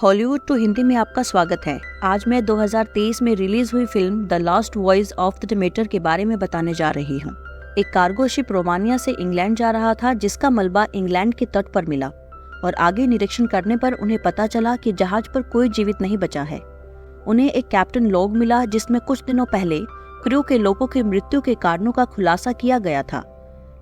Hollywood to Hindi में आपका स्वागत है। आज मैं 2023 में रिलीज हुई film the last voice of the Demeter के बारे में बताने जा रही हूँ। एक कार्गो शिप रोमानिया से इंग्लैंड जा रहा था, जिसका मलबा इंग्लैंड के तट पर मिला और आगे निरीक्षण करने पर उन्हें पता चला कि जहाज पर कोई जीवित नहीं बचा है। उन्हें एक कैप्टन लॉग मिला, जिसमें कुछ दिनों पहले क्रू के लोगों की मृत्यु के कारणों का खुलासा किया गया था।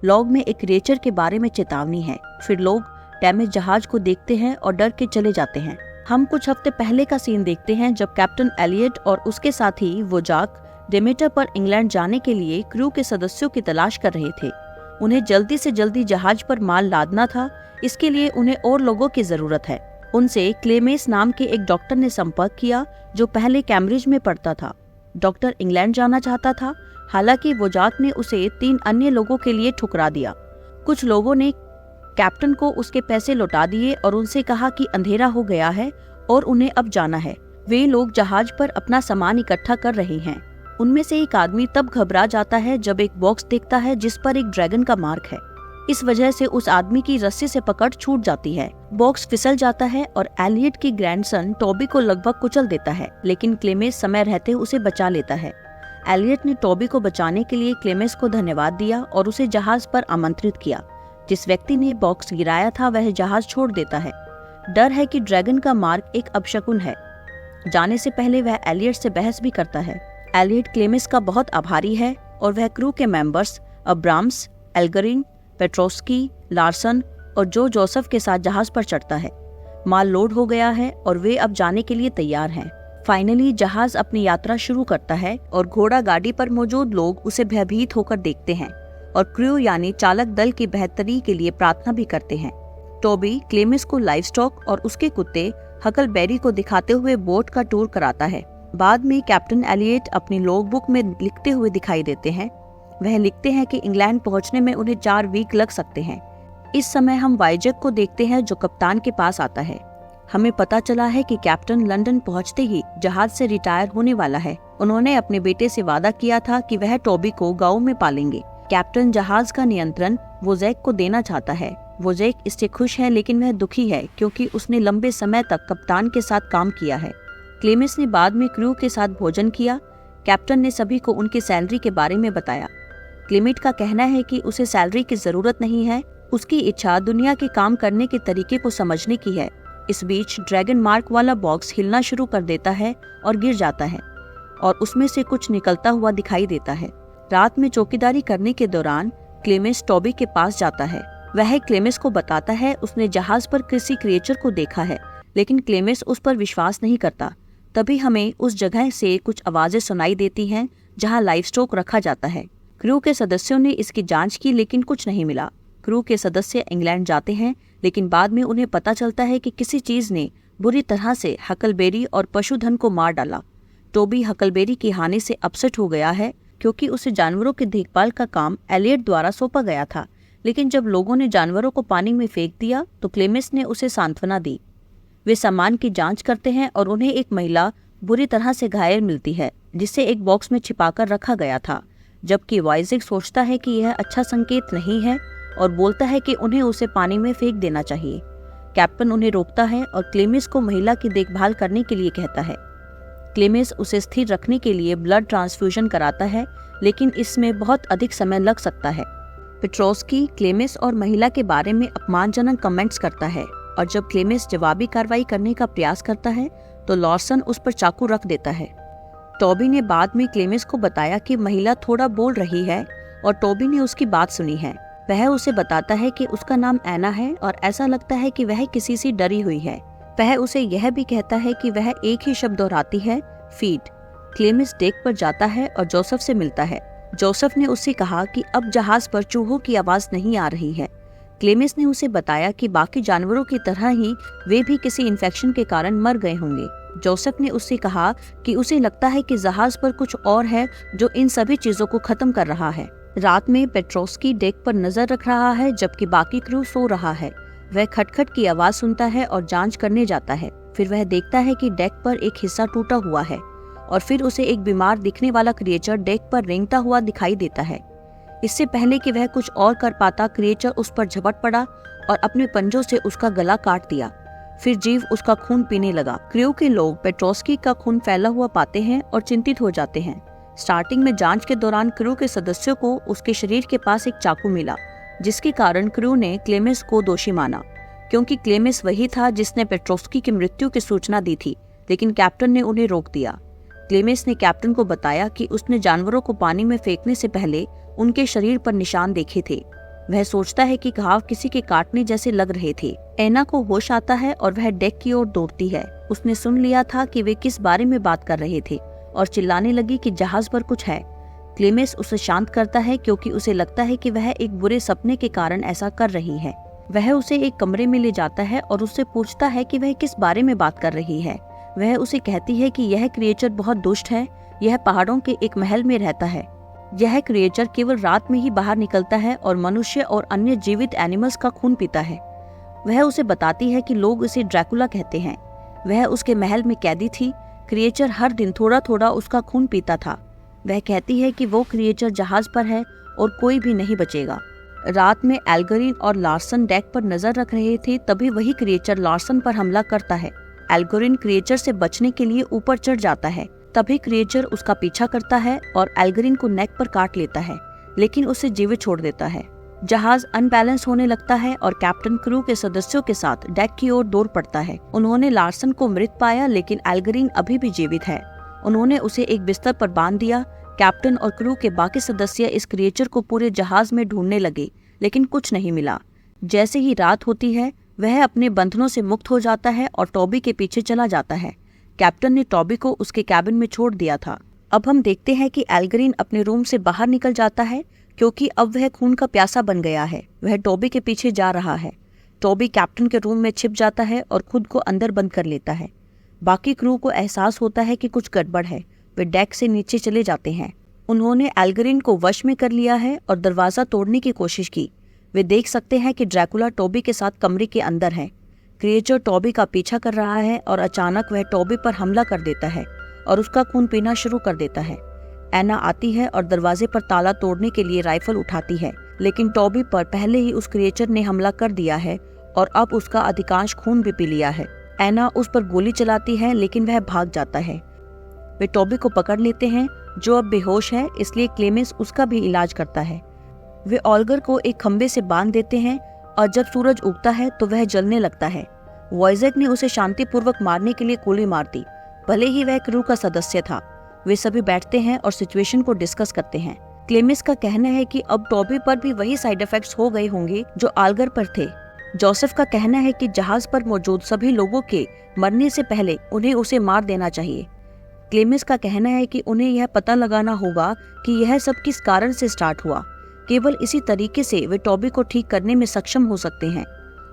लॉग में एक क्रिएचर के बारे में चेतावनी है। फिर लोग डैमेज जहाज को देखते हैं और डर के चले जाते हैं। हम कुछ हफ्ते पहले का सीन देखते हैं, जब कैप्टन एलियट और उसके साथी वोजाक डिमेटर पर इंग्लैंड जाने के लिए क्रू के सदस्यों की तलाश कर रहे थे। उन्हें जल्दी से जल्दी जहाज पर माल लादना था, इसके लिए उन्हें और लोगों की जरूरत है। उनसे क्लेमेस नाम के एक डॉक्टर ने संपर्क किया, जो पहले कैम्ब्रिज में पढ़ता था। डॉक्टर इंग्लैंड जाना चाहता था, हालांकि वोजाक ने उसे 3 अन्य लोगों के लिए ठुकरा दिया। कुछ लोगों ने कैप्टन को उसके पैसे लौटा दिए और उनसे कहा कि अंधेरा हो गया है और उन्हें अब जाना है। वे लोग जहाज पर अपना सामान इकट्ठा कर रहे हैं। उनमें से एक आदमी तब घबरा जाता है जब एक बॉक्स देखता है जिस पर एक ड्रैगन का मार्क है। इस वजह से उस आदमी की रस्सी से पकड़ छूट जाती है। बॉक्स फिसल जाता है और एलियट की ग्रैंडसन टॉबी को लगभग कुचल देता है, लेकिन क्लेमेस समय रहते उसे बचा लेता है। एलियट ने टॉबी को बचाने के लिए क्लेमेस को धन्यवाद दिया और उसे जहाज पर आमंत्रित किया। जिस व्यक्ति ने बॉक्स गिराया था वह जहाज छोड़ देता है। डर है कि ड्रैगन का मार्क एक अपशकुन है। जाने से पहले वह एलियट से बहस भी करता है। एलियट क्लेमेस का बहुत आभारी है और वह क्रू के मेंबर्स अब्राम्स, एल्गरिन, पेट्रोस्की, लार्सन और जोसेफ के साथ जहाज पर चढ़ता है। माल लोड हो गया है और वे अब जाने के लिए तैयार हैं। फाइनली जहाज अपनी यात्रा शुरू करता है और घोड़ा गाड़ी पर मौजूद लोग उसे भयभीत होकर देखते हैं और क्रू यानी चालक दल की बेहतरी के लिए प्रार्थना भी करते हैं। टॉबी क्लेमेस को लाइव स्टॉक और उसके कुत्ते हकलबेरी को दिखाते हुए बोट का टूर कराता है। बाद में कैप्टन एलियट अपनी लॉग बुक में लिखते हुए दिखाई देते हैं। वह लिखते हैं कि इंग्लैंड पहुंचने में उन्हें 4 वीक लग सकते हैं। इस समय हम वाइजैक को देखते हैं, जो कप्तान के पास आता है। हमें पता चला है कि कैप्टन लंदन पहुंचते ही जहाज से रिटायर होने वाला है। उन्होंने अपने बेटे से वादा किया था कि वह टॉबी को गाँव में पालेंगे। कैप्टन जहाज का नियंत्रण वोजैक को देना चाहता है। वोजैक इससे खुश है, लेकिन वह दुखी है क्योंकि उसने लंबे समय तक कप्तान के साथ काम किया है। क्लेमेस ने बाद में क्रू के साथ भोजन किया। कैप्टन ने सभी को उनकी सैलरी के बारे में बताया। क्लेमेट का कहना है कि उसे सैलरी की जरूरत नहीं है, उसकी इच्छा दुनिया के काम करने के तरीके को समझने की है। इस बीच ड्रैगन मार्क वाला बॉक्स हिलना शुरू कर देता है और गिर जाता है और उसमें से कुछ निकलता हुआ दिखाई देता है। रात में चौकीदारी करने के दौरान क्लेमेस टॉबी के पास जाता है। वह क्लेमेस को बताता है उसने जहाज पर किसी क्रिएचर को देखा है, लेकिन क्लेमेस उस पर विश्वास नहीं करता। तभी हमें उस जगह से कुछ आवाजें सुनाई देती हैं जहां लाइव स्टॉक रखा जाता है। क्रू के सदस्यों ने इसकी जांच की, लेकिन कुछ नहीं मिला। क्रू के सदस्य इंग्लैंड जाते हैं, लेकिन बाद में उन्हें पता चलता है कि किसी चीज ने बुरी तरह से हकलबेरी और पशुधन को मार डाला। टॉबी हकलबेरी की हानि से अपसेट हो गया है क्योंकि उसे जानवरों की देखभाल का काम एलियट द्वारा सौंपा गया था, लेकिन जब लोगों ने जानवरों को पानी में फेंक दिया तो क्लेमेस ने उसे सांत्वना दी। वे सामान की जांच करते हैं और उन्हें एक महिला बुरी तरह से घायल मिलती है, जिसे एक बॉक्स में छिपाकर रखा गया था, जबकि वाइजैक सोचता है कि यह अच्छा संकेत नहीं है और बोलता है कि उन्हें उसे पानी में फेंक देना चाहिए। कैप्टन उन्हें रोकता है और क्लेमेस को महिला की देखभाल करने के लिए कहता है। क्लेमेस उसे स्थिर रखने के लिए ब्लड ट्रांसफ्यूजन कराता है, लेकिन इसमें बहुत अधिक समय लग सकता है। पेट्रोस्की क्लेमेस और महिला के बारे में अपमानजनक कमेंट्स करता है और जब क्लेमेस जवाबी कार्रवाई करने का प्रयास करता है तो लॉर्सन उस पर चाकू रख देता है। टॉबी ने बाद में क्लेमेस को बताया कि महिला थोड़ा बोल रही है और टॉबी ने उसकी बात सुनी है। वह उसे बताता है कि उसका नाम एना है और ऐसा लगता है कि वह किसी से डरी हुई है। वह उसे यह भी कहता है कि वह एक ही शब्द दोहराती है, फीड। क्लेमेस डेक पर जाता है और जोसेफ से मिलता है। जोसेफ ने उससे कहा कि अब जहाज पर चूहों की आवाज नहीं आ रही है। क्लेमेस ने उसे बताया कि बाकी जानवरों की तरह ही वे भी किसी इन्फेक्शन के कारण मर गए होंगे। जोसेफ ने उससे कहा कि उसे लगता है कि जहाज पर कुछ और है जो इन सभी चीजों को खत्म कर रहा है। रात में पेट्रोस्की डेक पर नजर रख रहा है जबकि बाकी क्रू सो रहा है। वह खटखट की आवाज सुनता है और जांच करने जाता है। फिर वह देखता है कि डेक पर एक हिस्सा टूटा हुआ है और फिर उसे एक बीमार दिखने वाला क्रिएचर डेक पर रेंगता हुआ दिखाई देता है। इससे पहले कि वह कुछ और कर पाता, क्रिएचर उस पर झपट पड़ा और अपने पंजों से उसका गला काट दिया। फिर जीव उसका खून पीने लगा। क्रू के लोग पेट्रोस्की का खून फैला हुआ पाते हैं और चिंतित हो जाते हैं। स्टार्टिंग में जांच के दौरान क्रू के सदस्यों को उसके शरीर के पास एक चाकू मिला, जिसके कारण क्रू ने क्लेमेंस को दोषी माना, क्योंकि क्लेमेंस वही था जिसने पेट्रोस्की की मृत्यु की सूचना दी थी। लेकिन कैप्टन ने उन्हें रोक दिया। क्लेमेंस ने कैप्टन को बताया कि उसने जानवरों को पानी में फेंकने से पहले उनके शरीर पर निशान देखे थे। वह सोचता है कि घाव किसी के काटने जैसे लग रहे थे। एना को होश आता है और वह डेक की ओर दौड़ती है। उसने सुन लिया था कि वे किस बारे में बात कर रहे थे और चिल्लाने लगी कि जहाज पर कुछ है। क्लेमेंस उसे शांत करता है क्योंकि उसे लगता है कि वह एक बुरे सपने के कारण ऐसा कर रही है। वह उसे एक कमरे में ले जाता है और उससे पूछता है कि वह किस बारे में बात कर रही है। वह उसे कहती है कि यह क्रिएचर बहुत दुष्ट है। यह पहाड़ों के एक महल में रहता है। यह क्रिएचर केवल रात में ही बाहर निकलता है और मनुष्य और अन्य जीवित एनिमल्स का खून पीता है। वह उसे बताती है कि लोग उसे ड्रैकुला कहते हैं। वह उसके महल में कैदी थी। क्रिएचर हर दिन थोड़ा थोड़ा उसका खून पीता था। वह कहती है कि वो क्रिएचर जहाज पर है और कोई भी नहीं बचेगा। रात में एल्गोरिन और लार्सन डेक पर नजर रख रहे थे, तभी वही क्रिएचर लार्सन पर हमला करता है। एल्गोरिन क्रिएचर से बचने के लिए ऊपर चढ़ जाता है। तभी क्रिएचर उसका पीछा करता है और एल्गोरिन को नेक पर काट लेता है, लेकिन उसे जीवित छोड़ देता है। जहाज अनबैलेंस होने लगता है और कैप्टन क्रू के सदस्यों के साथ डेक की ओर दौड़ पड़ता है। उन्होंने लार्सन को मृत पाया, लेकिन एल्गोरिन अभी भी जीवित है। उन्होंने उसे एक बिस्तर पर बांध दिया। कैप्टन और क्रू के बाकी सदस्य इस क्रिएचर को पूरे जहाज में ढूंढने लगे, लेकिन कुछ नहीं मिला। जैसे ही रात होती है, वह अपने बंधनों से मुक्त हो जाता है और टॉबी के पीछे चला जाता है। कैप्टन ने टॉबी को उसके कैबिन में छोड़ दिया था। अब हम देखते हैं कि एल्गोरिन अपने रूम से बाहर निकल जाता है, क्योंकि अब वह खून का प्यासा बन गया है। वह टॉबी के पीछे जा रहा है। टॉबी कैप्टन के रूम में छिप जाता है और खुद को अंदर बंद कर लेता है। बाकी क्रू को एहसास होता है कि कुछ गड़बड़ है। वे डेक से नीचे चले जाते हैं। उन्होंने एल्गोरिन को वश में कर लिया है और दरवाजा तोड़ने की कोशिश की। वे देख सकते हैं कि ड्रैकुला टॉबी के साथ कमरे के अंदर है। क्रिएचर टॉबी का पीछा कर रहा है और अचानक वह टॉबी पर हमला कर देता है और उसका खून पीना शुरू कर देता है। एना आती है और दरवाजे पर ताला तोड़ने के लिए राइफल उठाती है, लेकिन टॉबी पर पहले ही उस क्रिएचर ने हमला कर दिया है और अब उसका अधिकांश खून भी पी लिया है। एना उस पर गोली चलाती है, लेकिन वह भाग जाता है। वे टॉबी को पकड़ लेते हैं, जो अब बेहोश है, इसलिए क्लेमेंस उसका भी इलाज करता है। वे ऑल्गर को एक खंबे से बांध देते हैं और जब सूरज उगता है तो वह जलने लगता है। वॉइजेक ने उसे शांतिपूर्वक मारने के लिए गोली मार दी, भले ही वह क्रू का सदस्य था। वे सभी बैठते हैं और सिचुएशन को डिस्कस करते हैं। क्लेमेंस का कहना है कि अब टॉबी पर भी वही साइड इफेक्ट्स हो गए होंगे जो ऑल्गर पर थे। जोसेफ का कहना है कि जहाज पर मौजूद सभी लोगों के मरने से पहले उन्हें उसे मार देना चाहिए। क्लेमेंस का कहना है कि उन्हें यह पता लगाना होगा कि यह सब किस कारण से स्टार्ट हुआ। केवल इसी तरीके से वे टॉबी को ठीक करने में सक्षम हो सकते हैं।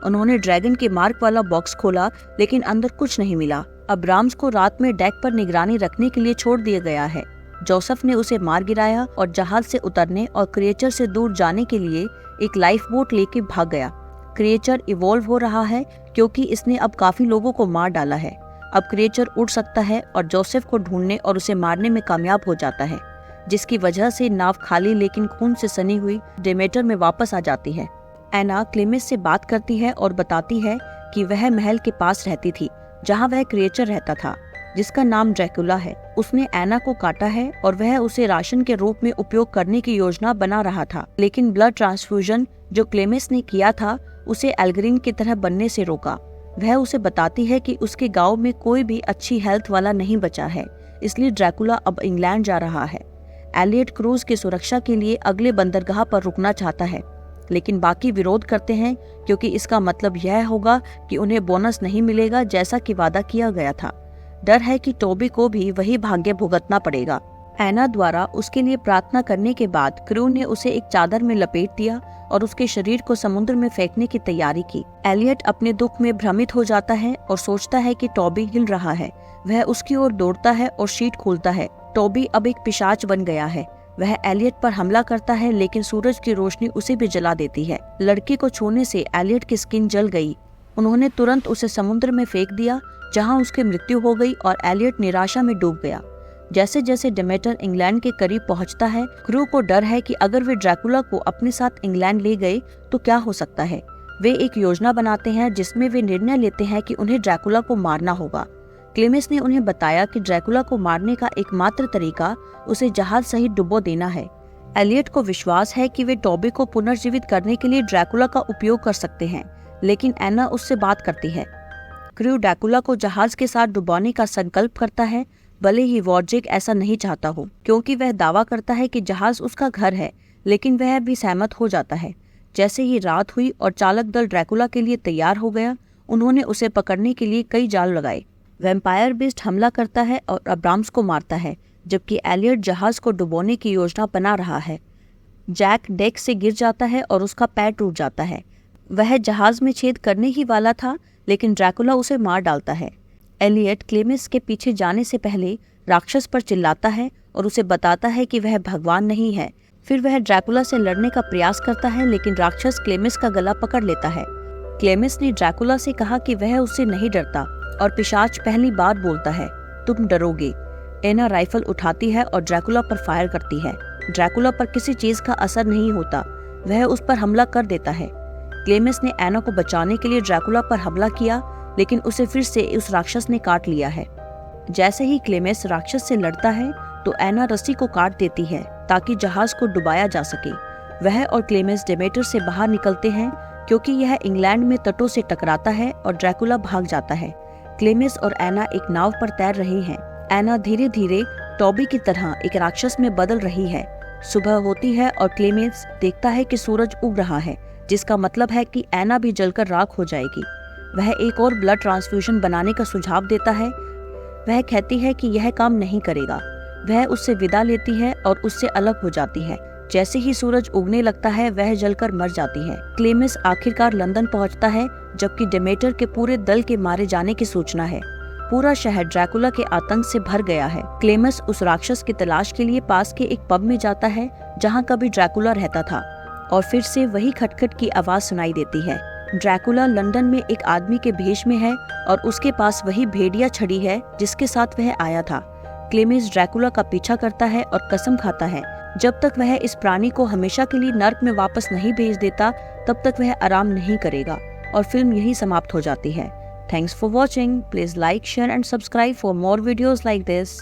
उन्होंने ड्रैगन के मार्क वाला बॉक्स खोला, लेकिन अंदर कुछ नहीं मिला। अब्राम्स को रात में डेक पर निगरानी रखने के लिए छोड़ दिया गया है। जोसेफ ने उसे मार गिराया और जहाज से उतरने और क्रिएचर से दूर जाने के लिए एक लाइफ बोट लेके भाग गया। क्रिएचर इवॉल्व हो रहा है क्योंकि इसने अब काफी लोगों को मार डाला है। अब क्रिएचर उड़ सकता है और जोसेफ को ढूंढने और उसे मारने में कामयाब हो जाता है, जिसकी वजह से नाव खाली लेकिन खून से सनी हुई डेमेटर में वापस आ जाती है। एना क्लेमेंस से बात करती है और बताती है कि वह महल के पास रहती थी जहां वह क्रिएचर रहता था, जिसका नाम ड्रैकुला है। उसने एना को काटा है और वह उसे राशन के रूप में उपयोग करने की योजना बना रहा था, लेकिन ब्लड ट्रांसफ्यूजन जो क्लेमेंस ने किया था उसे एल्गोरिन की तरह बनने से रोका। वह उसे बताती है कि उसके गांव में कोई भी अच्छी हेल्थ वाला नहीं बचा है, इसलिए ड्रैकुला अब इंग्लैंड जा रहा है। एलियट क्रूज की सुरक्षा के लिए अगले बंदरगाह पर रुकना चाहता है, लेकिन बाकी विरोध करते हैं क्योंकि इसका मतलब यह होगा कि उन्हें बोनस नहीं मिलेगा जैसा कि वादा किया गया था। डर है कि टॉबी को भी वही भाग्य भुगतना पड़ेगा। एना द्वारा उसके लिए प्रार्थना करने के बाद क्रू ने उसे एक चादर में लपेट दिया और उसके शरीर को समुद्र में फेंकने की तैयारी की। एलियट अपने दुख में भ्रमित हो जाता है और सोचता है कि टॉबी हिल रहा है। वह उसकी ओर दौड़ता है और शीट खोलता है। टॉबी अब एक पिशाच बन गया है। वह एलियट पर हमला करता है, लेकिन सूरज की रोशनी उसे भी जला देती है। लड़की को छूने से एलियट की स्किन जल गई। उन्होंने तुरंत उसे समुद्र में फेंक दिया, जहां उसकी मृत्यु हो गई और एलियट निराशा में डूब गया। जैसे जैसे डेमेटर इंग्लैंड के करीब पहुंचता है, क्रू को डर है कि अगर वे ड्रैकुला को अपने साथ इंग्लैंड ले गए तो क्या हो सकता है। वे एक योजना बनाते हैं जिसमें वे निर्णय लेते हैं कि उन्हें ड्रैकुला को मारना होगा। क्लेमिस ने उन्हें बताया कि ड्रैकुला को मारने का एकमात्र तरीका उसे जहाज सहित डुबो देना है। एलियट को विश्वास है कि वे टॉबी को पुनर्जीवित करने के लिए ड्रैकुला का उपयोग कर सकते हैं, लेकिन एना उससे बात करती है। क्रू ड्रैकुला को जहाज के साथ डुबाने का संकल्प करता है, भले ही वॉर्जिक ऐसा नहीं चाहता हो, क्योंकि वह दावा करता है कि जहाज उसका घर है, लेकिन वह भी सहमत हो जाता है। जैसे ही रात हुई और चालक दल ड्रैकुला के लिए तैयार हो गया, उन्होंने उसे पकड़ने के लिए कई जाल लगाए। वैम्पायर बीस्ट हमला करता है और अब्राम्स को मारता है, जबकि एलियट जहाज को डुबोने की योजना बना रहा है। जैक डेक से गिर जाता है और उसका पैर टूट जाता है। वह जहाज में छेद करने ही वाला था, लेकिन ड्रैकुला उसे मार डालता है। एलियट क्लेमिस के पीछे जाने से पहले राक्षस पर चिल्लाता है और उसे बताता है कि वह भगवान नहीं है। फिर वह ड्रैकुला से लड़ने का प्रयास करता है, लेकिन राक्षस क्लेमिस का गला पकड़ लेता है। क्लेमिस ने ड्रैकुला से कहा कि वह उससे नहीं डरता और पिशाच पहली बार बोलता है, तुम डरोगे। एना राइफल उठाती है और ड्रैकुला पर फायर करती है। ड्रैकुला पर किसी चीज का असर नहीं होता, वह उस पर हमला कर देता है। क्लेमिस ने एना को बचाने के लिए ड्रैकुला पर हमला किया, लेकिन उसे फिर से उस राक्षस ने काट लिया है। जैसे ही क्लेमिस राक्षस से लड़ता है तो एना रस्सी को काट देती है ताकि जहाज को डुबाया जा सके। वह और क्लेमिस डेमेटर से बाहर निकलते हैं क्योंकि यह इंग्लैंड में तटों से टकराता है और ड्रैकुला भाग जाता है। क्लेमिस और एना एक नाव पर तैर रही हैं। एना धीरे धीरे टॉबी की तरह एक राक्षस में बदल रही है। सुबह होती है और क्लेमिस देखता है कि सूरज उग रहा है, जिसका मतलब है कि एना भी जलकर राख हो जाएगी। वह एक और ब्लड ट्रांसफ्यूजन बनाने का सुझाव देता है। वह कहती है कि यह काम नहीं करेगा। वह उससे विदा लेती है और उससे अलग हो जाती है। जैसे ही सूरज उगने लगता है वह जलकर मर जाती है। क्लेमिस आखिरकार लंदन पहुंचता है, जबकि डेमेटर के पूरे दल के मारे जाने की सूचना है। पूरा शहर ड्रैकुला के आतंक से भर गया है। क्लेमिस उस राक्षस की तलाश के लिए पास के एक पब में जाता है जहाँ कभी ड्रैकुला रहता था, और फिर से वही खटखट की आवाज सुनाई देती है। ड्रैकुला लंदन में एक आदमी के भेष में है और उसके पास वही भेड़िया छड़ी है जिसके साथ वह आया था। क्लेमिस ड्रैकुला का पीछा करता है और कसम खाता है जब तक वह इस प्राणी को हमेशा के लिए नर्क में वापस नहीं भेज देता तब तक वह आराम नहीं करेगा। और फिल्म यही समाप्त हो जाती है। Thanks for watching. Please like, share and subscribe for more videos like this.